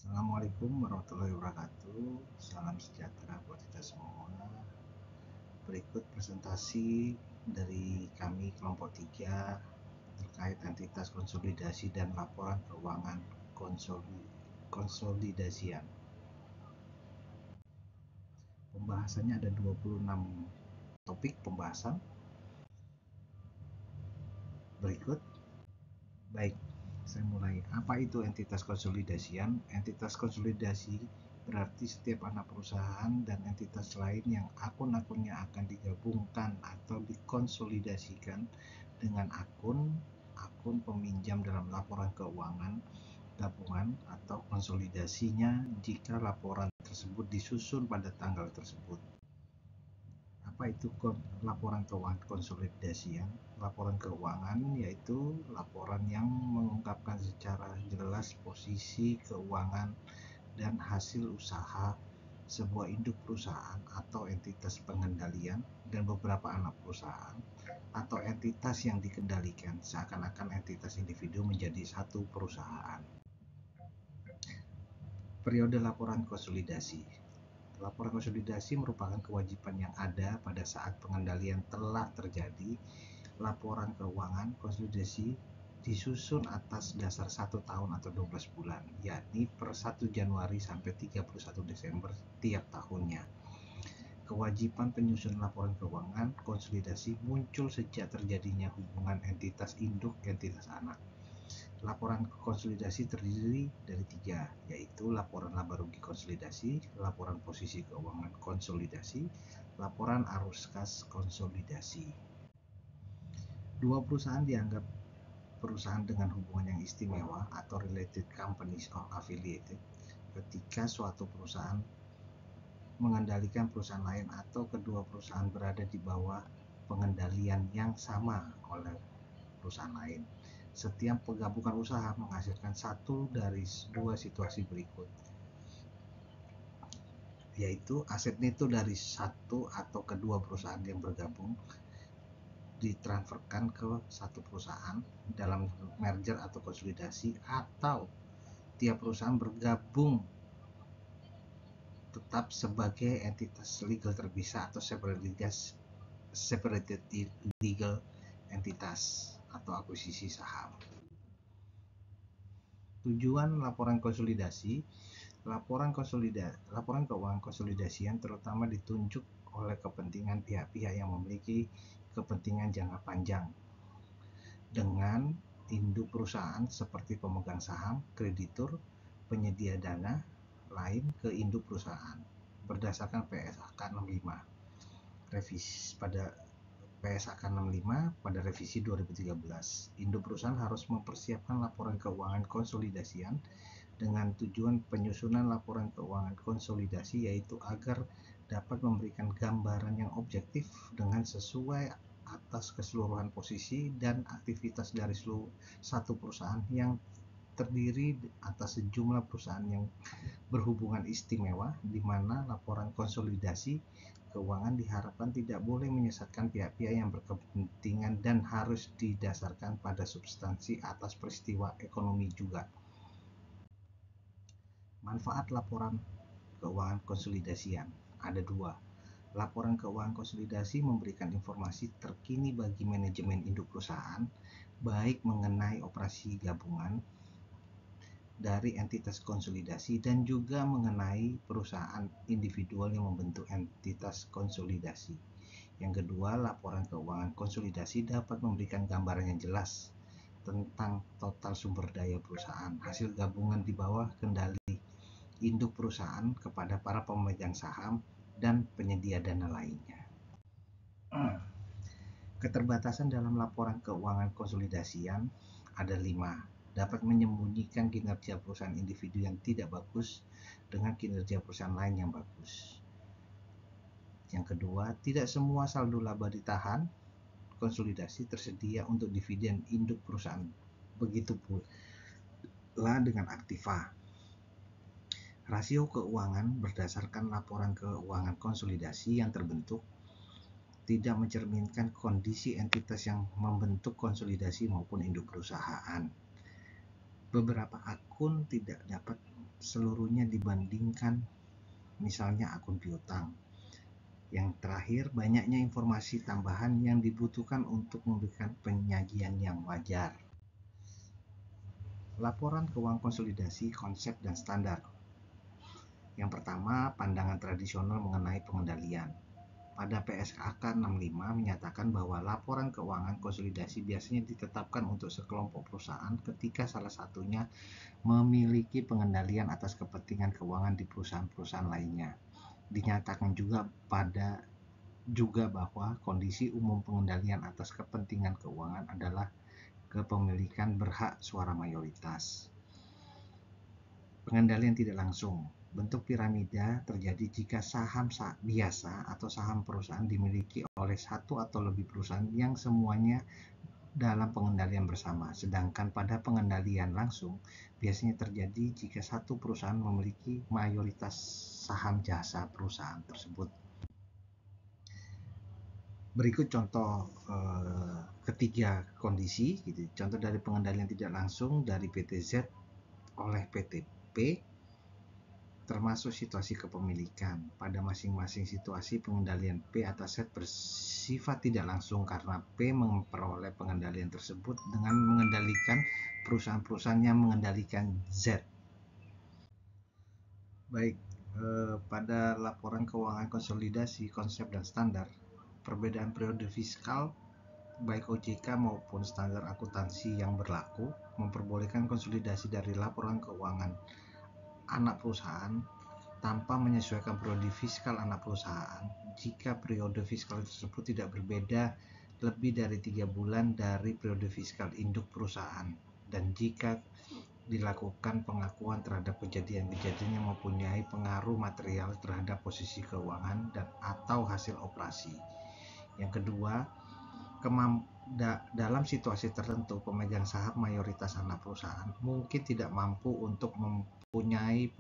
Assalamualaikum warahmatullahi wabarakatuh. Salam sejahtera buat kita semua. Berikut presentasi dari kami kelompok 3 terkait entitas konsolidasi dan laporan keuangan konsolidasian. Pembahasannya ada 26 topik pembahasan. Berikut. Baik, saya mulai. Apa itu entitas konsolidasian? Entitas konsolidasi berarti setiap anak perusahaan dan entitas lain yang akun-akunnya akan digabungkan atau dikonsolidasikan dengan akun peminjam dalam laporan keuangan gabungan atau konsolidasinya jika laporan tersebut disusun pada tanggal tersebut. Apa itu laporan keuangan konsolidasian? Laporan keuangan yaitu laporan yang mengungkapkan secara jelas posisi keuangan dan hasil usaha sebuah induk perusahaan atau entitas pengendalian dan beberapa anak perusahaan atau entitas yang dikendalikan seakan-akan entitas individu menjadi satu perusahaan. Periode laporan konsolidasi. Laporan konsolidasi merupakan kewajiban yang ada pada saat pengendalian telah terjadi. Laporan keuangan konsolidasi disusun atas dasar 1 tahun atau 12 bulan, yakni per 1 Januari sampai 31 Desember tiap tahunnya. Kewajiban penyusunan laporan keuangan konsolidasi muncul sejak terjadinya hubungan entitas induk entitas anak. Laporan konsolidasi terdiri dari 3, yaitu laporan laba rugi konsolidasi, laporan posisi keuangan konsolidasi, laporan arus kas konsolidasi. Dua perusahaan dianggap perusahaan dengan hubungan yang istimewa atau related companies or affiliated ketika suatu perusahaan mengendalikan perusahaan lain atau kedua perusahaan berada di bawah pengendalian yang sama oleh perusahaan lain. Setiap penggabungan usaha menghasilkan satu dari dua situasi berikut, yaitu aset neto dari satu atau kedua perusahaan yang bergabung ditransferkan ke satu perusahaan dalam merger atau konsolidasi, atau tiap perusahaan bergabung tetap sebagai entitas legal terpisah atau separated legal entitas atau akuisisi saham. Tujuan laporan konsolidasi. Laporan keuangan konsolidasian terutama ditunjuk oleh kepentingan pihak-pihak yang memiliki kepentingan jangka panjang dengan induk perusahaan seperti pemegang saham, kreditur, penyedia dana lain ke induk perusahaan berdasarkan PSAK 65 pada revisi 2013. Induk perusahaan harus mempersiapkan laporan keuangan konsolidasian dengan tujuan penyusunan laporan keuangan konsolidasi, yaitu agar dapat memberikan gambaran yang objektif dengan sesuai atas keseluruhan posisi dan aktivitas dari satu perusahaan yang terdiri atas sejumlah perusahaan yang berhubungan istimewa, di mana laporan konsolidasi keuangan diharapkan tidak boleh menyesatkan pihak-pihak yang berkepentingan dan harus didasarkan pada substansi atas peristiwa ekonomi juga. Manfaat laporan keuangan konsolidasian ada 2. Laporan keuangan konsolidasi memberikan informasi terkini bagi manajemen induk perusahaan, baik mengenai operasi gabungan dari entitas konsolidasi dan juga mengenai perusahaan individual yang membentuk entitas konsolidasi. Yang kedua, laporan keuangan konsolidasi dapat memberikan gambaran yang jelas tentang total sumber daya perusahaan, hasil gabungan di bawah kendali induk perusahaan kepada para pemegang saham dan penyedia dana lainnya. Keterbatasan dalam laporan keuangan konsolidasian ada 5. Dapat menyembunyikan kinerja perusahaan individu yang tidak bagus dengan kinerja perusahaan lain yang bagus. Yang kedua, tidak semua saldo laba ditahan konsolidasi tersedia untuk dividen induk perusahaan. Begitu pula dengan aktiva. Rasio keuangan berdasarkan laporan keuangan konsolidasi yang terbentuk tidak mencerminkan kondisi entitas yang membentuk konsolidasi maupun induk perusahaan. Beberapa akun tidak dapat seluruhnya dibandingkan misalnya akun piutang. Yang terakhir, banyaknya informasi tambahan yang dibutuhkan untuk memberikan penyajian yang wajar. Laporan keuangan konsolidasi, konsep dan standar. Yang pertama, pandangan tradisional mengenai pengendalian. Pada PSAK 65 menyatakan bahwa laporan keuangan konsolidasi biasanya ditetapkan untuk sekelompok perusahaan ketika salah satunya memiliki pengendalian atas kepentingan keuangan di perusahaan-perusahaan lainnya. Dinyatakan juga bahwa kondisi umum pengendalian atas kepentingan keuangan adalah kepemilikan berhak suara mayoritas. Pengendalian tidak langsung. Bentuk piramida terjadi jika saham biasa atau saham perusahaan dimiliki oleh satu atau lebih perusahaan yang semuanya dalam pengendalian bersama. Sedangkan pada pengendalian langsung biasanya terjadi jika satu perusahaan memiliki mayoritas saham jasa perusahaan tersebut. Berikut contoh ketiga kondisi gitu. Contoh dari pengendalian tidak langsung dari PT Z oleh PT P, termasuk situasi kepemilikan. Pada masing-masing situasi pengendalian P atas Z bersifat tidak langsung karena P memperoleh pengendalian tersebut dengan mengendalikan perusahaan-perusahaan yang mengendalikan Z. Baik, pada laporan keuangan konsolidasi, konsep dan standar, perbedaan periode fiskal baik OJK maupun standar akuntansi yang berlaku memperbolehkan konsolidasi dari laporan keuangan anak perusahaan tanpa menyesuaikan periode fiskal anak perusahaan jika periode fiskal tersebut tidak berbeda lebih dari 3 bulan dari periode fiskal induk perusahaan, dan jika dilakukan pengakuan terhadap kejadian-kejadian yang mempunyai pengaruh material terhadap posisi keuangan dan atau hasil operasi. Yang kedua, dalam situasi tertentu pemegang saham mayoritas anak perusahaan mungkin tidak mampu untuk mempunyai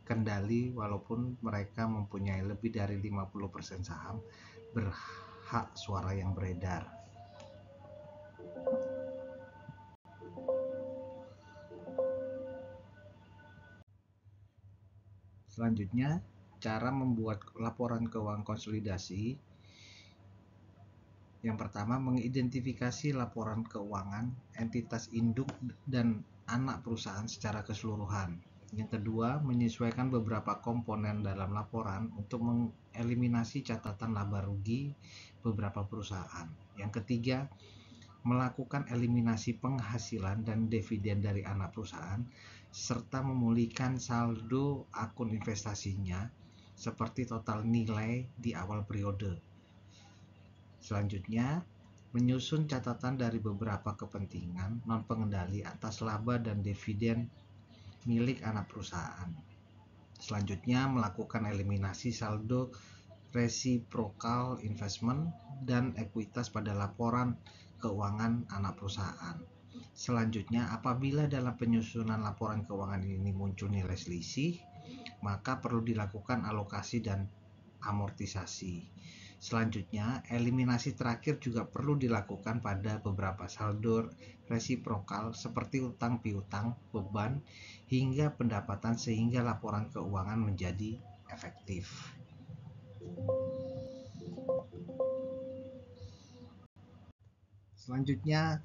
kendali walaupun mereka mempunyai lebih dari 50% saham berhak suara yang beredar. Selanjutnya, cara membuat laporan keuangan konsolidasi. Yang pertama, mengidentifikasi laporan keuangan entitas induk dan anak perusahaan secara keseluruhan. Yang kedua, menyesuaikan beberapa komponen dalam laporan untuk mengeliminasi catatan laba rugi beberapa perusahaan. Yang ketiga, melakukan eliminasi penghasilan dan dividen dari anak perusahaan serta memulihkan saldo akun investasinya seperti total nilai di awal periode. Selanjutnya, menyusun catatan dari beberapa kepentingan non-pengendali atas laba dan dividen milik anak perusahaan. Selanjutnya, melakukan eliminasi saldo reciprocal investment dan ekuitas pada laporan keuangan anak perusahaan. Selanjutnya, apabila dalam penyusunan laporan keuangan ini muncul nilai selisih, maka perlu dilakukan alokasi dan amortisasi. Selanjutnya, eliminasi terakhir juga perlu dilakukan pada beberapa saldo resiprokal seperti utang piutang, beban, hingga pendapatan sehingga laporan keuangan menjadi efektif. Selanjutnya,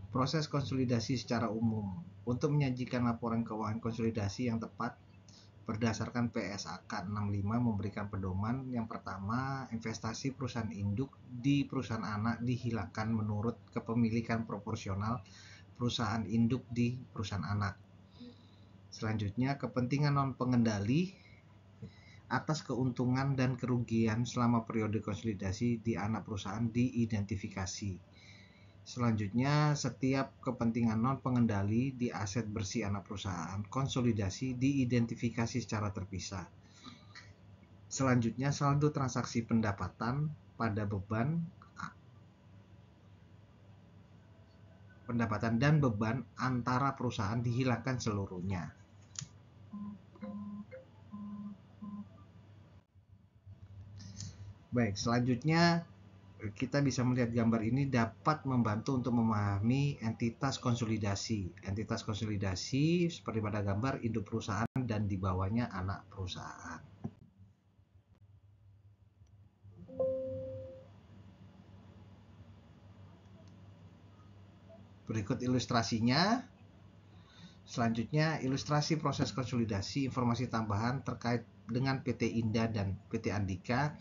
proses konsolidasi secara umum. Untuk menyajikan laporan keuangan konsolidasi yang tepat berdasarkan PSAK 65 memberikan pedoman. Yang pertama, investasi perusahaan induk di perusahaan anak dihilangkan menurut kepemilikan proporsional perusahaan induk di perusahaan anak. Selanjutnya, kepentingan non-pengendali atas keuntungan dan kerugian selama periode konsolidasi di anak perusahaan diidentifikasi. Selanjutnya, setiap kepentingan non-pengendali di aset bersih anak perusahaan konsolidasi diidentifikasi secara terpisah. Selanjutnya, saldo transaksi pendapatan dan beban antara perusahaan dihilangkan seluruhnya. Baik, selanjutnya kita bisa melihat gambar ini dapat membantu untuk memahami entitas konsolidasi. Entitas konsolidasi seperti pada gambar induk perusahaan dan di bawahnya anak perusahaan. Berikut ilustrasinya. Selanjutnya, ilustrasi proses konsolidasi informasi tambahan terkait dengan PT Indah dan PT Andika.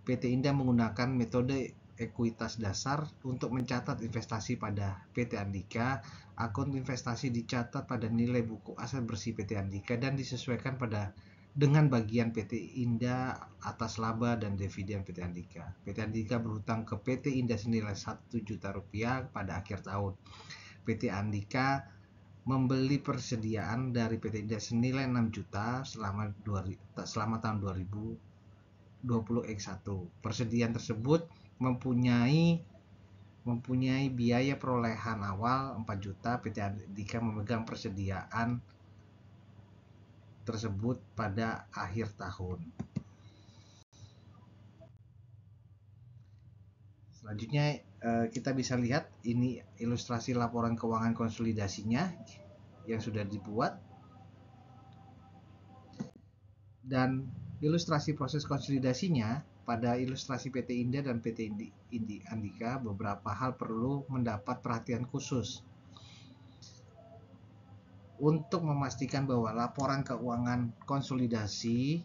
PT Indah menggunakan metode ekuitas dasar untuk mencatat investasi pada PT Andika. Akun investasi dicatat pada nilai buku aset bersih PT Andika dan disesuaikan dengan bagian PT Indah atas laba dan dividen PT Andika. PT Andika berhutang ke PT Indah senilai 1 juta rupiah pada akhir tahun. PT Andika membeli persediaan dari PT Indah senilai 6 juta selama tahun 2020X1. Persediaan tersebut mempunyai biaya perolehan awal 4 juta. PT Andika memegang persediaan tersebut pada akhir tahun. Selanjutnya kita bisa lihat ini ilustrasi laporan keuangan konsolidasinya yang sudah dibuat, dan ilustrasi proses konsolidasinya. Pada ilustrasi PT Indah dan PT Andika, beberapa hal perlu mendapat perhatian khusus untuk memastikan bahwa laporan keuangan konsolidasi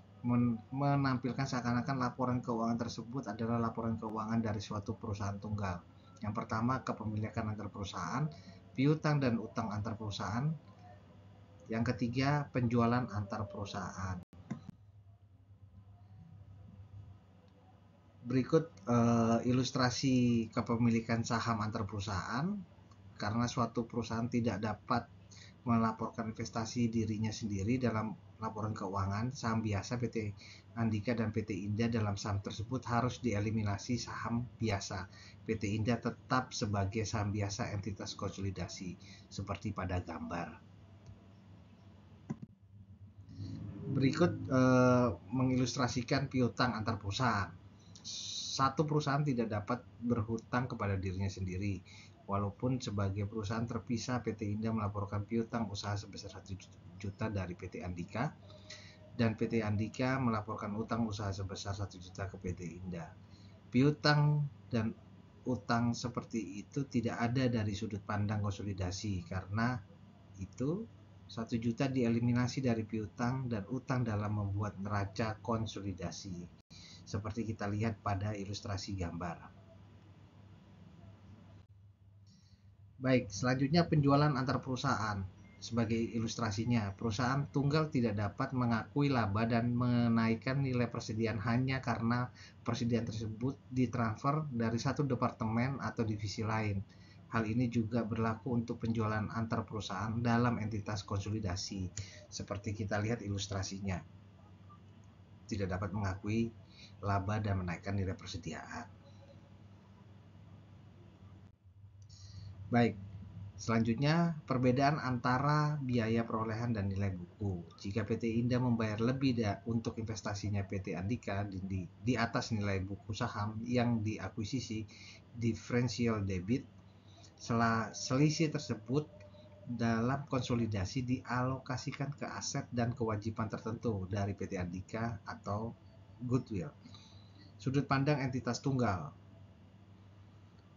menampilkan seakan-akan laporan keuangan tersebut adalah laporan keuangan dari suatu perusahaan tunggal. Yang pertama, kepemilikan antar perusahaan, piutang dan utang antar perusahaan. Yang ketiga, penjualan antar perusahaan. Berikut ilustrasi kepemilikan saham antar perusahaan. Karena suatu perusahaan tidak dapat melaporkan investasi dirinya sendiri dalam laporan keuangan saham biasa, PT Andika dan PT Indah dalam saham tersebut harus dieliminasi saham biasa. PT Indah tetap sebagai saham biasa entitas konsolidasi seperti pada gambar. Berikut mengilustrasikan piutang antar perusahaan. Satu perusahaan tidak dapat berhutang kepada dirinya sendiri. Walaupun sebagai perusahaan terpisah, PT Indah melaporkan piutang usaha sebesar 1 juta dari PT Andika, dan PT Andika melaporkan utang usaha sebesar 1 juta ke PT Indah. Piutang dan utang seperti itu tidak ada dari sudut pandang konsolidasi, karena itu 1 juta dieliminasi dari piutang dan utang dalam membuat neraca konsolidasi, seperti kita lihat pada ilustrasi gambar. Baik, selanjutnya penjualan antar perusahaan. Sebagai ilustrasinya, perusahaan tunggal tidak dapat mengakui laba dan menaikkan nilai persediaan hanya karena persediaan tersebut ditransfer dari satu departemen atau divisi lain. Hal ini juga berlaku untuk penjualan antar perusahaan dalam entitas konsolidasi. Seperti kita lihat ilustrasinya, tidak dapat mengakui laba dan menaikkan nilai persediaan. Baik, selanjutnya perbedaan antara biaya perolehan dan nilai buku. Jika PT Indah membayar lebih untuk investasinya PT Andika di atas nilai buku saham yang diakuisisi, differential debit, selisih tersebut dalam konsolidasi dialokasikan ke aset dan kewajiban tertentu dari PT Andika atau goodwill. Sudut pandang entitas tunggal.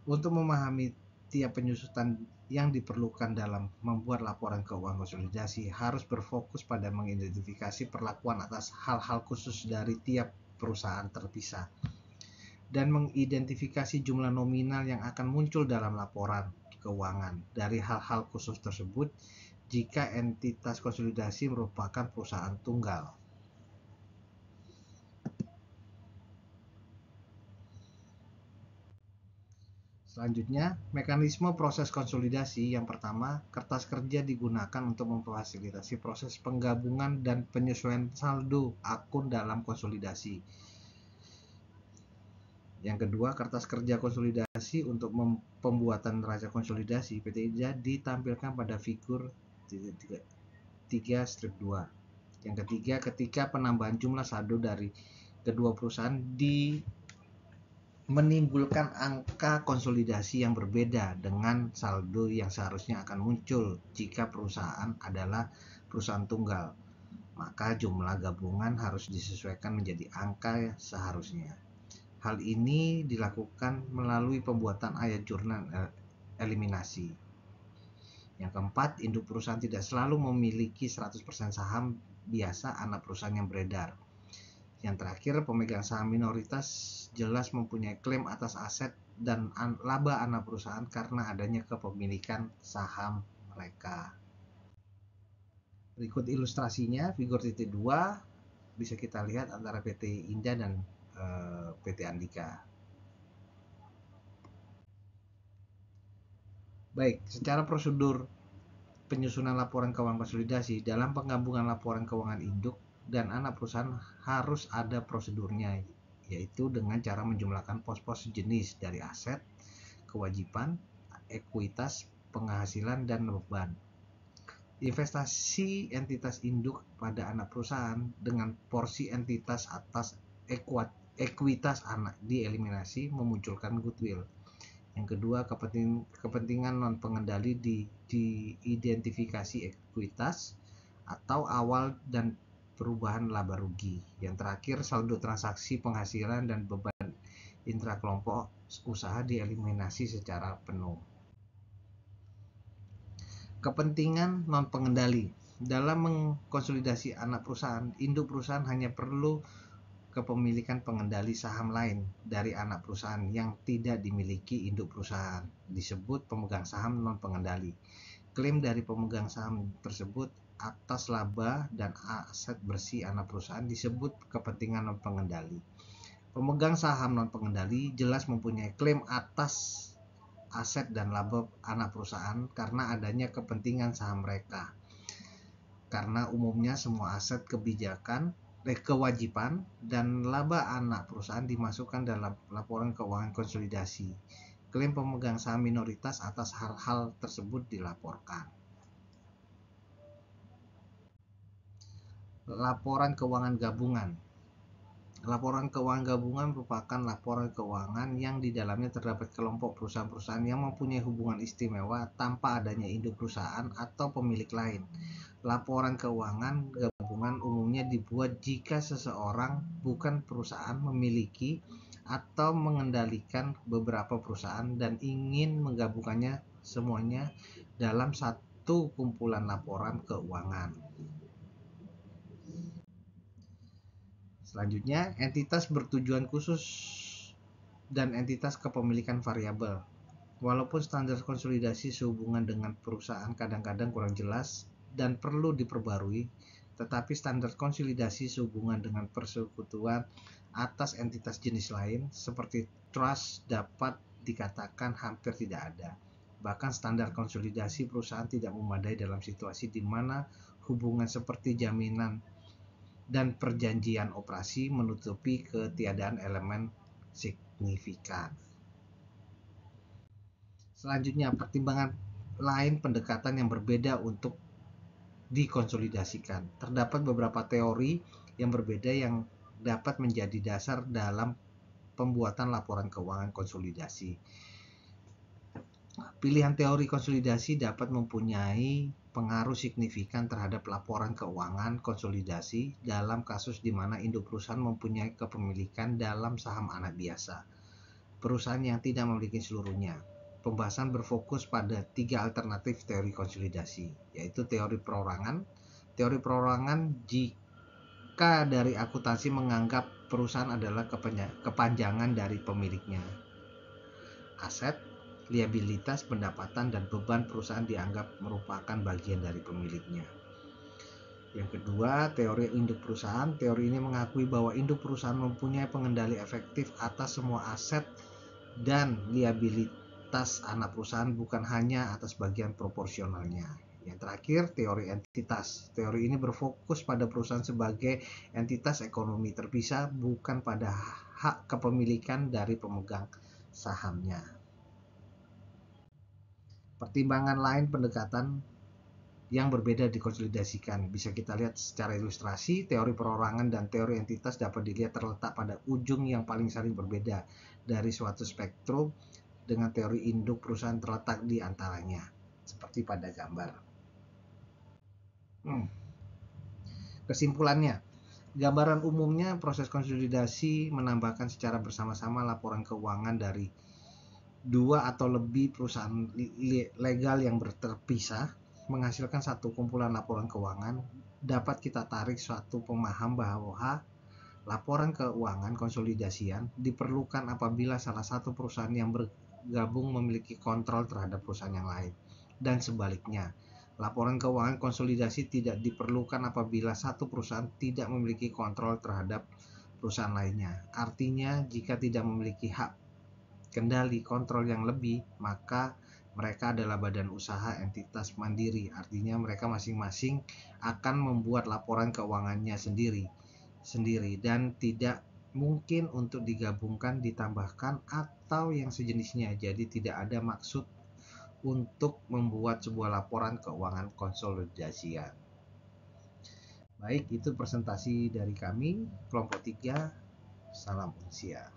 Untuk memahami tiap penyusutan yang diperlukan dalam membuat laporan keuangan konsolidasi harus berfokus pada mengidentifikasi perlakuan atas hal-hal khusus dari tiap perusahaan terpisah dan mengidentifikasi jumlah nominal yang akan muncul dalam laporan keuangan dari hal-hal khusus tersebut jika entitas konsolidasi merupakan perusahaan tunggal. Selanjutnya, mekanisme proses konsolidasi. Yang pertama, kertas kerja digunakan untuk memfasilitasi proses penggabungan dan penyesuaian saldo akun dalam konsolidasi. Yang kedua, kertas kerja konsolidasi untuk pembuatan neraca konsolidasi PT Indah ditampilkan pada figur 3-2. Yang ketiga, ketika penambahan jumlah saldo dari kedua perusahaan menimbulkan angka konsolidasi yang berbeda dengan saldo yang seharusnya akan muncul jika perusahaan adalah perusahaan tunggal. Maka jumlah gabungan harus disesuaikan menjadi angka seharusnya. Hal ini dilakukan melalui pembuatan ayat jurnal eliminasi. Yang keempat, induk perusahaan tidak selalu memiliki 100% saham biasa anak perusahaan yang beredar. Yang terakhir, pemegang saham minoritas jelas mempunyai klaim atas aset dan laba anak perusahaan karena adanya kepemilikan saham mereka. Berikut ilustrasinya, figur titik 2 bisa kita lihat antara PT Indah dan PT Andika. Baik, secara prosedur penyusunan laporan keuangan konsolidasi dalam penggabungan laporan keuangan induk dan anak perusahaan harus ada prosedurnya, yaitu dengan cara menjumlahkan pos-pos jenis dari aset, kewajiban, ekuitas, penghasilan, dan beban. Investasi entitas induk pada anak perusahaan dengan porsi entitas atas ekuitas anak dieliminasi memunculkan goodwill. Yang kedua, kepentingan non pengendali diidentifikasi ekuitas atau awal dan perubahan laba rugi. Yang terakhir, saldo transaksi, penghasilan, dan beban intrakelompok usaha dieliminasi secara penuh. Kepentingan non pengendali dalam mengkonsolidasi anak perusahaan, induk perusahaan hanya perlu kepemilikan pengendali saham lain dari anak perusahaan yang tidak dimiliki induk perusahaan, disebut pemegang saham non pengendali. Klaim dari pemegang saham tersebut atas laba dan aset bersih anak perusahaan disebut kepentingan non pengendali. Pemegang saham non pengendali jelas mempunyai klaim atas aset dan laba anak perusahaan karena adanya kepentingan saham mereka. Karena umumnya semua aset, kewajiban, dan laba anak perusahaan dimasukkan dalam laporan keuangan konsolidasi. Klaim pemegang saham minoritas atas hal-hal tersebut dilaporkan. Laporan keuangan gabungan. Laporan keuangan gabungan merupakan laporan keuangan yang di dalamnya terdapat kelompok perusahaan-perusahaan yang mempunyai hubungan istimewa tanpa adanya induk perusahaan atau pemilik lain. Laporan keuangan gabungan umumnya dibuat jika seseorang bukan perusahaan memiliki atau mengendalikan beberapa perusahaan dan ingin menggabungkannya semuanya dalam satu kumpulan laporan keuangan. Selanjutnya, entitas bertujuan khusus dan entitas kepemilikan variabel. Walaupun standar konsolidasi sehubungan dengan perusahaan kadang-kadang kurang jelas dan perlu diperbarui, tetapi standar konsolidasi sehubungan dengan persekutuan atas entitas jenis lain seperti trust dapat dikatakan hampir tidak ada. Bahkan standar konsolidasi perusahaan tidak memadai dalam situasi di mana hubungan seperti jaminan dan perjanjian operasi menutupi ketiadaan elemen signifikan. Selanjutnya, pertimbangan lain pendekatan yang berbeda untuk dikonsolidasikan. Terdapat beberapa teori yang berbeda yang dapat menjadi dasar dalam pembuatan laporan keuangan konsolidasi. Pilihan teori konsolidasi dapat mempunyai pengaruh signifikan terhadap laporan keuangan konsolidasi dalam kasus di mana induk perusahaan mempunyai kepemilikan dalam saham anak biasa, perusahaan yang tidak memiliki seluruhnya. Pembahasan berfokus pada 3 alternatif teori konsolidasi, yaitu teori perorangan. Teori perorangan jika dari akuntansi menganggap perusahaan adalah kepanjangan dari pemiliknya. Aset, liabilitas, pendapatan, dan beban perusahaan dianggap merupakan bagian dari pemiliknya. Yang kedua, teori induk perusahaan. Teori ini mengakui bahwa induk perusahaan mempunyai pengendali efektif atas semua aset dan liabilitas anak perusahaan, bukan hanya atas bagian proporsionalnya. Yang terakhir, teori entitas. Teori ini berfokus pada perusahaan sebagai entitas ekonomi terpisah, bukan pada hak kepemilikan dari pemegang sahamnya. Pertimbangan lain pendekatan yang berbeda dikonsolidasikan. Bisa kita lihat secara ilustrasi, teori perorangan dan teori entitas dapat dilihat terletak pada ujung yang paling saling berbeda dari suatu spektrum, dengan teori induk perusahaan terletak di antaranya, seperti pada gambar. Kesimpulannya, gambaran umumnya proses konsolidasi menambahkan secara bersama-sama laporan keuangan dari dua atau lebih perusahaan legal yang terpisah, menghasilkan satu kumpulan laporan keuangan. Dapat kita tarik suatu pemaham bahwa laporan keuangan konsolidasian diperlukan apabila salah satu perusahaan yang bergabung memiliki kontrol terhadap perusahaan yang lain, dan sebaliknya. Laporan keuangan konsolidasi tidak diperlukan apabila satu perusahaan tidak memiliki kontrol terhadap perusahaan lainnya. Artinya, jika tidak memiliki hak kendali kontrol yang lebih, maka mereka adalah badan usaha entitas mandiri. Artinya mereka masing-masing akan membuat laporan keuangannya sendiri dan tidak mungkin untuk digabungkan, ditambahkan, atau yang sejenisnya. Jadi tidak ada maksud untuk membuat sebuah laporan keuangan konsolidasian. Baik, itu presentasi dari kami kelompok 3. Salam Unsia.